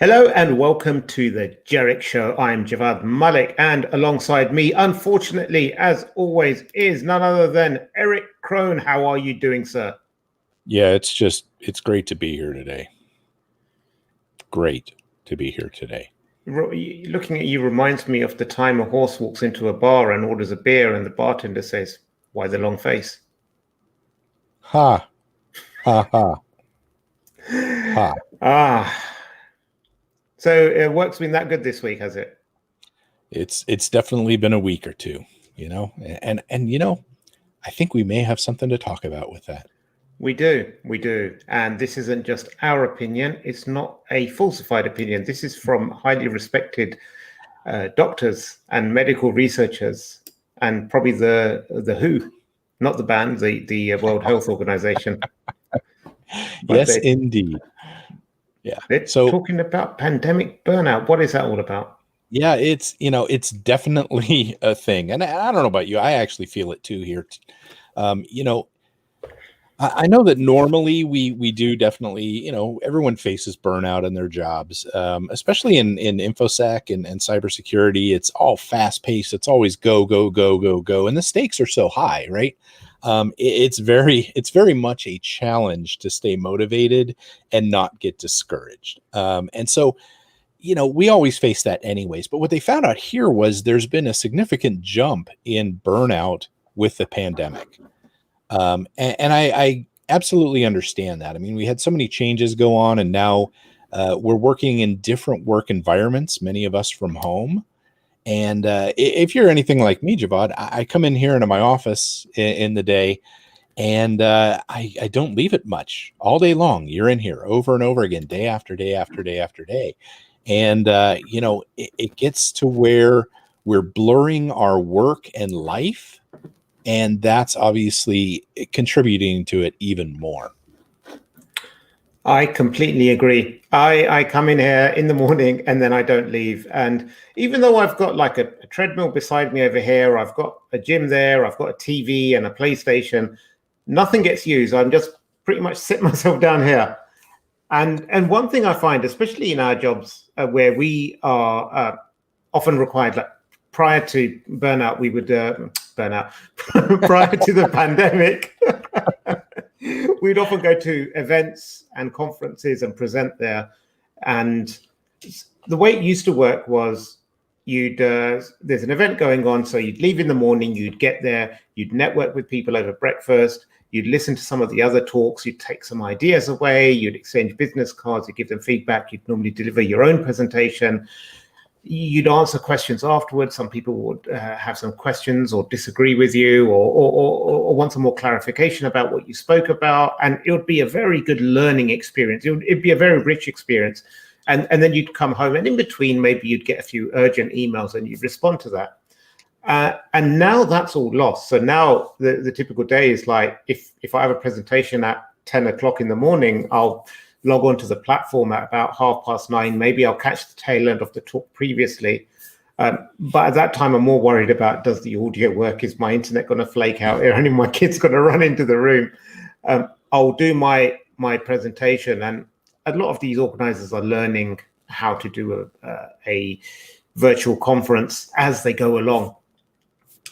Hello and welcome to the Jerich Show. I'm Javvad Malik, and alongside me, unfortunately, as always, is none other than Erich Crone. How are you doing, sir? Yeah, it's great to be here today. Great to be here today. Looking at you reminds me of the time a horse walks into a bar and orders a beer, and the bartender says, "Why the long face?" Ha, ha, ha, ha. Ah. So work's been that good this week, has it? It's definitely been a week or two, and I think we may have something to talk about with that. We do. And this isn't just our opinion. It's not a falsified opinion. This is from highly respected doctors and medical researchers, and probably the WHO, not the band, the World Health Organization. Yes, indeed. Yeah. So talking about pandemic burnout, what is that all about? Yeah, it's definitely a thing. And I don't know about you. I actually feel it too here. I know that normally we do definitely, everyone faces burnout in their jobs, especially in InfoSec and cybersecurity. It's all fast paced. It's always go, go, go, go, go. And the stakes are so high, right? It's very much a challenge to stay motivated and not get discouraged. And so, we always face that anyways. But what they found out here was there's been a significant jump in burnout with the pandemic. And I absolutely understand that. I mean, we had so many changes go on, and now we're working in different work environments, many of us from home. And if you're anything like me, Javvad, I come in here into my office in the day, and I don't leave it much all day long. You're in here over and over again, day after day after day after day. And, it gets to where we're blurring our work and life. And that's obviously contributing to it even more. I completely agree. I come in here in the morning and then I don't leave. And even though I've got like a treadmill beside me over here, I've got a gym there, I've got a TV and a PlayStation, nothing gets used. I'm just pretty much sit myself down here. And one thing I find, especially in our jobs where we are often required, like prior to burnout, we would burnout prior to the pandemic. We'd often go to events and conferences and present there. And the way it used to work was there's an event going on. So you'd leave in the morning, you'd get there, you'd network with people over breakfast, you'd listen to some of the other talks, you'd take some ideas away, you'd exchange business cards, you'd give them feedback, you'd normally deliver your own presentation. You'd answer questions afterwards. Some people would have some questions or disagree with you or want some more clarification about what you spoke about. And it would be a very good learning experience. It'd be a very rich experience. And then you'd come home, and in between, maybe you'd get a few urgent emails and you'd respond to that. And now that's all lost. So now the typical day is like, if I have a presentation at 10 o'clock in the morning, I'll log on to the platform at about 9:30. Maybe I'll catch the tail end of the talk previously. But at that time, I'm more worried about, does the audio work? Is my internet going to flake out? Are any of my kids going to run into the room? I'll do my presentation. And a lot of these organizers are learning how to do a virtual conference as they go along.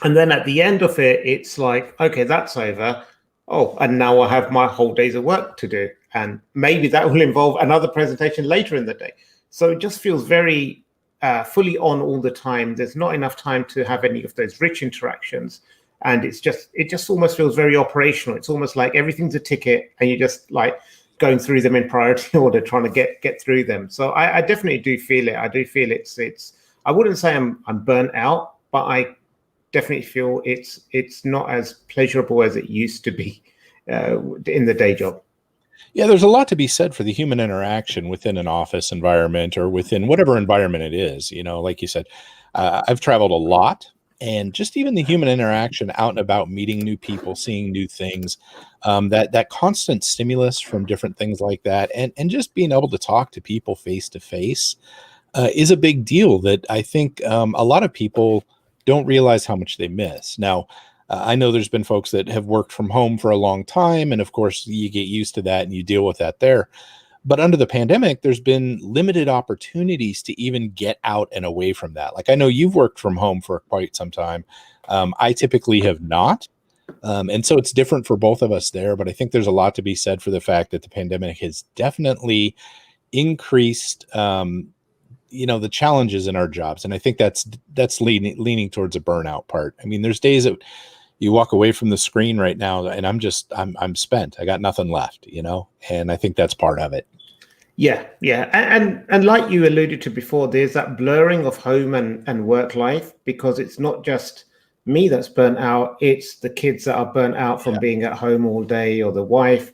And then at the end of it, it's like, okay, that's over. Oh, and now I have my whole days of work to do. And maybe that will involve another presentation later in the day. So it just feels very fully on all the time. There's not enough time to have any of those rich interactions. And it just almost feels very operational. It's almost like everything's a ticket and you're just like going through them in priority order, trying to get through them. So I definitely do feel it. I do feel it's I wouldn't say I'm burnt out, but I definitely feel it's not as pleasurable as it used to be in the day job. Yeah, there's a lot to be said for the human interaction within an office environment or within whatever environment it is. Like you said, I've traveled a lot, and just even the human interaction out and about, meeting new people, seeing new things, that constant stimulus from different things like that, and just being able to talk to people face to face is a big deal that I think a lot of people don't realize how much they miss. Now, I know there's been folks that have worked from home for a long time, and of course you get used to that and you deal with that there. But under the pandemic, there's been limited opportunities to even get out and away from that. Like I know you've worked from home for quite some time. I typically have not. And so it's different for both of us there. But I think there's a lot to be said for the fact that the pandemic has definitely increased, the challenges in our jobs. And I think that's leaning towards a burnout part. I mean, there's days that you walk away from the screen right now and I'm spent. I got nothing left, and I think that's part of it. Yeah. And like you alluded to before, there's that blurring of home and work life, because it's not just me that's burnt out, it's the kids that are burnt out from being at home all day, or the wife.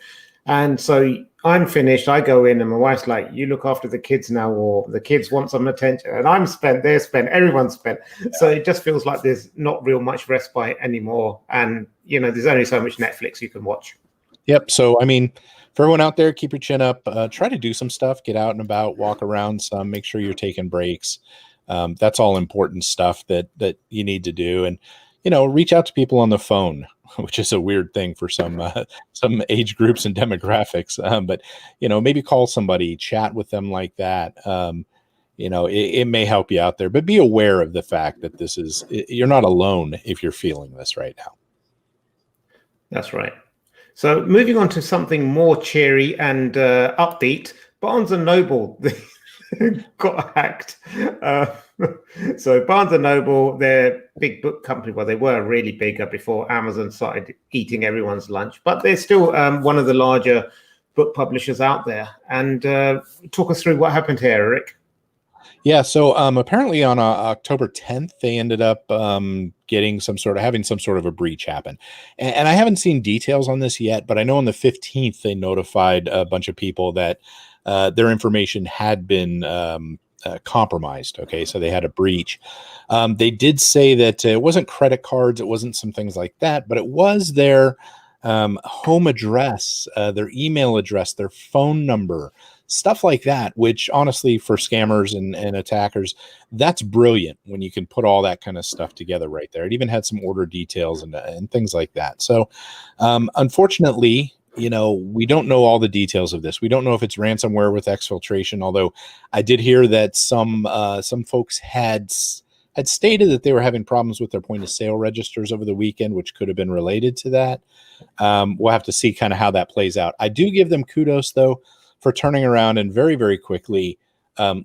And so I'm finished, I go in and my wife's like, you look after the kids now, or the kids want some attention, and I'm spent, they're spent, everyone's spent. So it just feels like there's not real much respite anymore. And, there's only so much Netflix you can watch. Yep. So, I mean, for everyone out there, keep your chin up, try to do some stuff, get out and about, walk around some, make sure you're taking breaks. That's all important stuff that you need to do. And, reach out to people on the phone, which is a weird thing for some age groups and demographics. But, maybe call somebody, chat with them like that. It may help you out there, but be aware of the fact that you're not alone if you're feeling this right now. That's right. So moving on to something more cheery and upbeat, Barnes & Noble got hacked. So Barnes & Noble, they're a big book company. Well, they were really big before Amazon started eating everyone's lunch, but they're still one of the larger book publishers out there. And talk us through what happened here, Eric. Yeah, so apparently on October 10th, they ended up having some sort of a breach happen. And I haven't seen details on this yet, but I know on the 15th, they notified a bunch of people that their information had been compromised. Okay, so they had a breach. They did say that it wasn't credit cards, it wasn't some things like that, but it was their home address, their email address, their phone number, stuff like that, which honestly for scammers and attackers, that's brilliant when you can put all that kind of stuff together right there. It even had some order details and things like that. So unfortunately, we don't know all the details of this. We don't know if it's ransomware with exfiltration, although I did hear that some folks had stated that they were having problems with their point of sale registers over the weekend, which could have been related to that. We'll have to see kind of how that plays out. I do give them kudos, though, for turning around and very, very quickly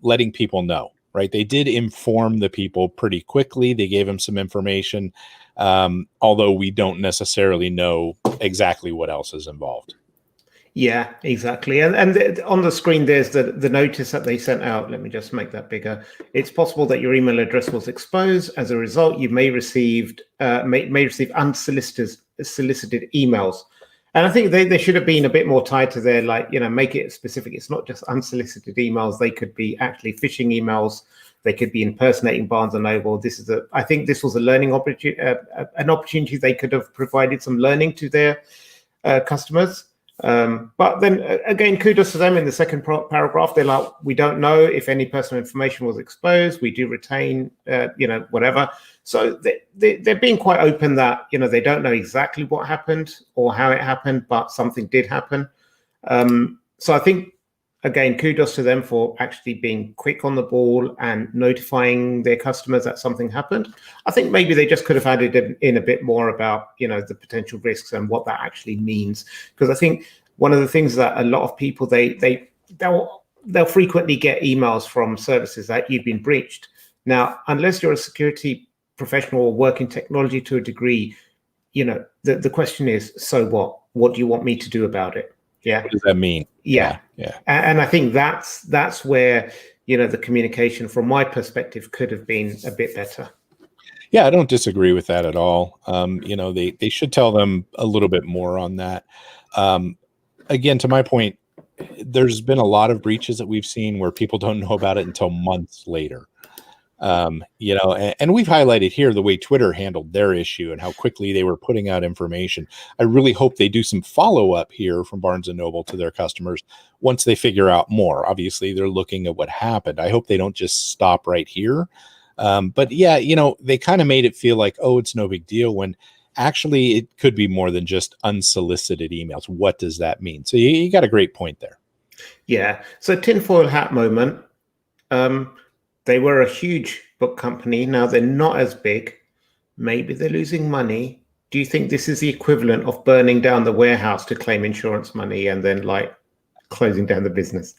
letting people know, right? They did inform the people pretty quickly. They gave them some information, although we don't necessarily know exactly what else is involved. Yeah, exactly. And on the screen, there's the notice that they sent out. Let me just make that bigger. It's possible that your email address was exposed. As a result, you may receive unsolicited emails. And I think they should have been a bit more tied to their, make it specific. It's not just unsolicited emails. They could be actually phishing emails. They could be impersonating Barnes & Noble. I think this was a learning opportunity, an opportunity they could have provided some learning to their customers. But then again, kudos to them. In the second paragraph, they're like, we don't know if any personal information was exposed. We do retain, whatever. So they're being quite open that, they don't know exactly what happened or how it happened, but something did happen. So I think, again, kudos to them for actually being quick on the ball and notifying their customers that something happened. I think maybe they just could have added in a bit more about, the potential risks and what that actually means. Because I think one of the things that a lot of people, they'll frequently get emails from services that you've been breached. Now, unless you're a security professional or work in technology to a degree, the question is, so what? What do you want me to do about it? Yeah. What does that mean? Yeah. And I think that's where, the communication from my perspective could have been a bit better. Yeah, I don't disagree with that at all. They should tell them a little bit more on that. Again, to my point, there's been a lot of breaches that we've seen where people don't know about it until months later. And we've highlighted here the way Twitter handled their issue and how quickly they were putting out information. I really hope they do some follow-up here from Barnes & Noble to their customers once they figure out more. Obviously, they're looking at what happened. I hope they don't just stop right here. But yeah, they kind of made it feel like, oh, it's no big deal, when actually it could be more than just unsolicited emails. What does that mean? So you got a great point there. Yeah. So tinfoil hat moment. They were a huge book company. Now they're not as big. Maybe they're losing money. Do you think this is the equivalent of burning down the warehouse to claim insurance money and then like closing down the business?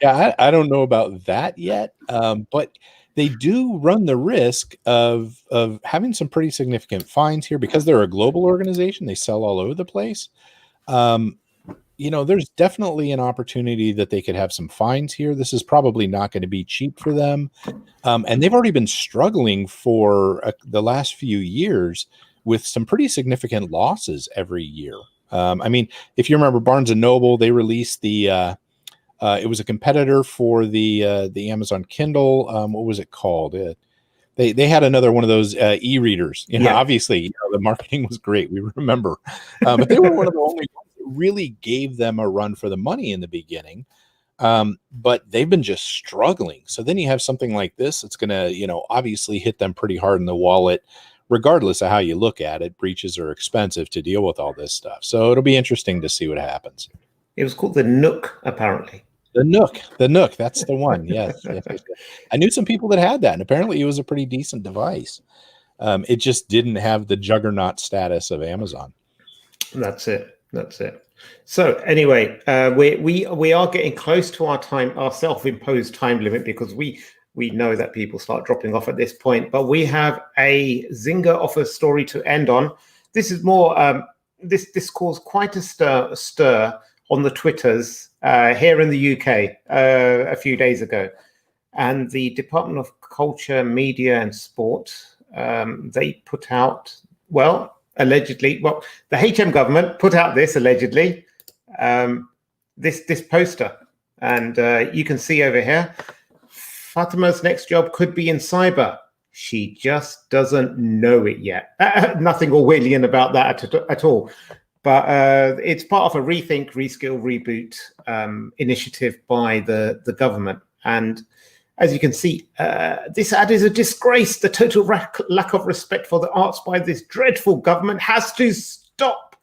Yeah, I don't know about that yet, but they do run the risk of having some pretty significant fines here because they're a global organization. They sell all over the place. Um, there's definitely an opportunity that they could have some fines here. This is probably not going to be cheap for them. And they've already been struggling for the last few years with some pretty significant losses every year. I mean, if you remember Barnes and Noble, they released it was a competitor for the Amazon Kindle. What was it called? They had another one of those e-readers. Yeah. Obviously, the marketing was great. We remember, but they were one of the only ones that really gave them a run for the money in the beginning. But they've been just struggling. So then you have something like this. It's going to, obviously hit them pretty hard in the wallet, regardless of how you look at it. Breaches are expensive to deal with all this stuff. So it'll be interesting to see what happens. It was called the Nook, apparently. The Nook, that's the one. Yes, yes, yes. I knew some people that had that, and apparently it was a pretty decent device. It just didn't have the juggernaut status of Amazon. That's it. So anyway, we are getting close to our self-imposed time limit, because we know that people start dropping off at this point. But we have a zinger of a story to end on. This is more. This caused quite a stir on the Twitters here in the UK a few days ago, and the Department of Culture, Media and Sport, they put out, allegedly, the HM government put out this allegedly, this poster, and you can see over here, Fatima's next job could be in cyber. She just doesn't know it yet. Nothing Orwellian about that at all. But it's part of a rethink, reskill, reboot initiative by the government. And as you can see, this ad is a disgrace. The total lack of respect for the arts by this dreadful government has to stop.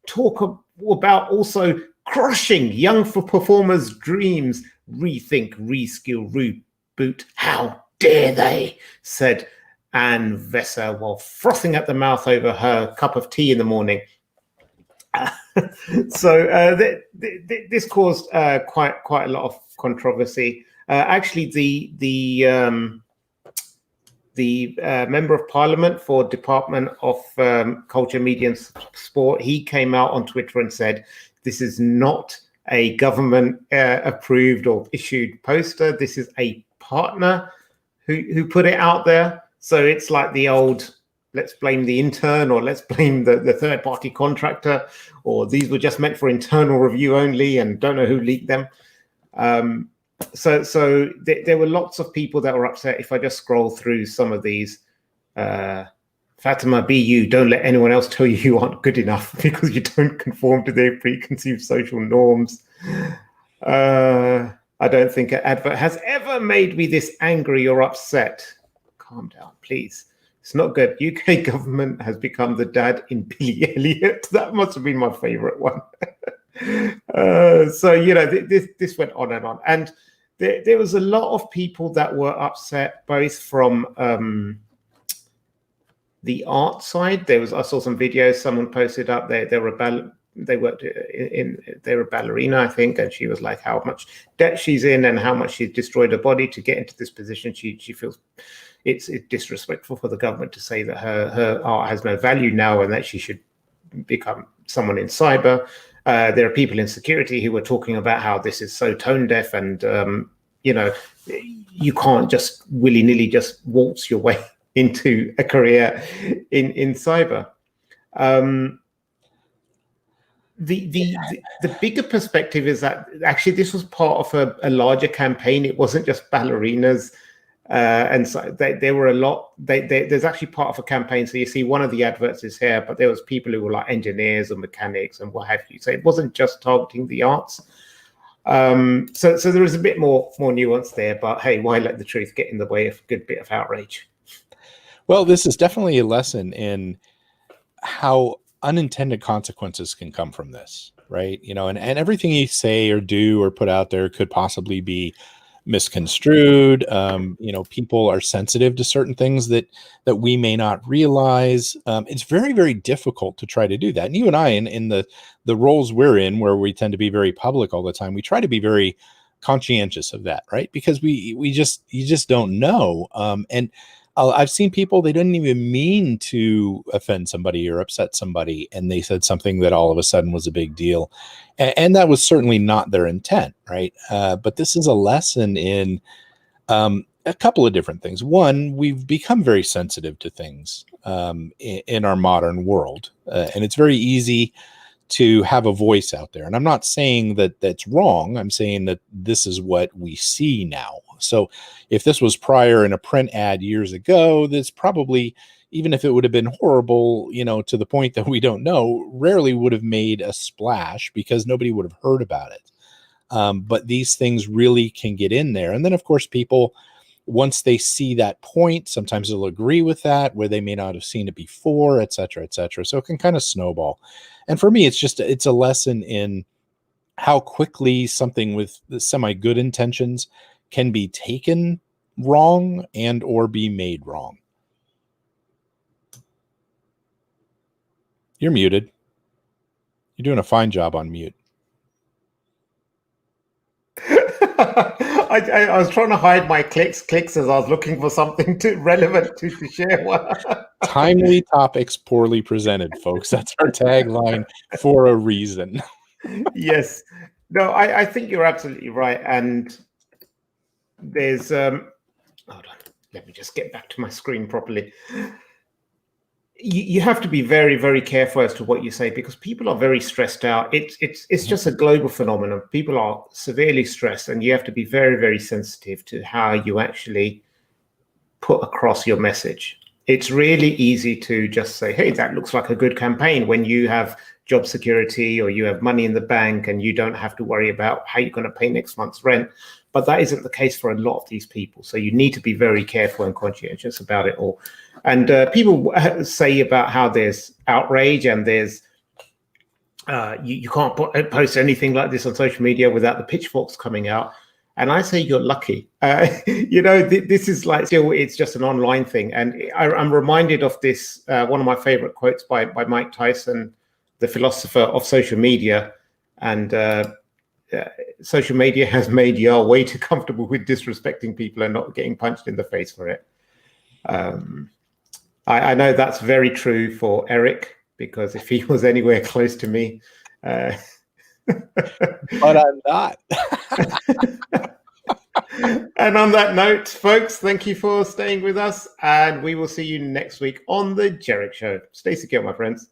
Talk about also crushing young performers' dreams. Rethink, reskill, reboot. How dare they? Said Anne Vesser while frothing at the mouth over her cup of tea in the morning. So this caused quite a lot of controversy. Actually, the member of parliament for Department of Culture, Media and Sport, he came out on Twitter and said, this is not a government approved or issued poster. This is a partner who put it out there. So it's like the old, let's blame the intern, or let's blame the third-party contractor, or these were just meant for internal review only and don't know who leaked them. So there were lots of people that were upset. If I just scroll through some of these, Fatima, be you. Don't let anyone else tell you aren't good enough because you don't conform to their preconceived social norms. I don't think an advert has ever made me this angry or upset. Calm down, please. It's not good. UK government has become the dad in Billy Elliot. That must have been my favorite one. So, this went on and on. And there was a lot of people that were upset, both from the art side. I saw some videos someone posted up. They were a ballerina, I think, and she was like how much debt she's in and how much she's destroyed her body to get into this position. She feels it's disrespectful for the government to say that her art has no value now and that she should become someone in cyber. There are people in security who were talking about how this is so tone deaf, and you can't just willy-nilly just waltz your way into a career in cyber. The bigger perspective is that actually this was part of a larger campaign. It wasn't just ballerinas. And so there were a lot. There's actually part of a campaign. So you see one of the adverts is here, but there was people who were like engineers and mechanics and what have you. So it wasn't just targeting the arts. So there is a bit more nuance there. But hey, why let the truth get in the way of a good bit of outrage? Well, this is definitely a lesson in how unintended consequences can come from this. right? And everything you say or do or put out there could possibly be misconstrued. People are sensitive to certain things that we may not realize. It's very, very difficult to try to do that. And you and I, in the roles we're in, where we tend to be very public all the time, we try to be very conscientious of that, right? Because you just don't know. And I've seen people, they didn't even mean to offend somebody or upset somebody, and they said something that all of a sudden was a big deal. And that was certainly not their intent, right? But this is a lesson in a couple of different things. One, we've become very sensitive to things in our modern world. And it's very easy to have a voice out there. And I'm not saying that that's wrong. I'm saying that this is what we see now. So if this was prior in a print ad years ago, that's probably, even if it would have been horrible, to the point that we don't know, rarely would have made a splash because nobody would have heard about it. But these things really can get in there. And then, of course, people, once they see that point, sometimes they'll agree with that where they may not have seen it before, et cetera, et cetera. So it can kind of snowball. And for me, it's a lesson in how quickly something with the semi-good intentions can be taken wrong and or be made wrong. You're muted. You're doing a fine job on mute. I was trying to hide my clicks as I was looking for something relevant to share. Timely topics poorly presented, folks. That's our tagline for a reason. Yes. No, I think you're absolutely right. And there's hold on, let me just get back to my screen properly. You have to be very, very careful as to what you say, because people are very stressed out. It's just a global phenomenon. People are severely stressed, and you have to be very, very sensitive to how you actually put across your message. It's really easy to just say, hey, that looks like a good campaign, when you have job security or you have money in the bank and you don't have to worry about how you're going to pay next month's rent. But that isn't the case for a lot of these people. So you need to be very careful and conscientious about it all. And people say about how there's outrage and there's you can't post anything like this on social media without the pitchforks coming out. And I say you're lucky. This is like, still, it's just an online thing. And I'm reminded of this, one of my favorite quotes by Mike Tyson, the philosopher of social media. And social media has made y'all way too comfortable with disrespecting people and not getting punched in the face for it. I know that's very true for Erich, because if he was anywhere close to me, but I'm not. And on that note, folks, thank you for staying with us, and we will see you next week on the Jerich Show. Stay secure, my friends.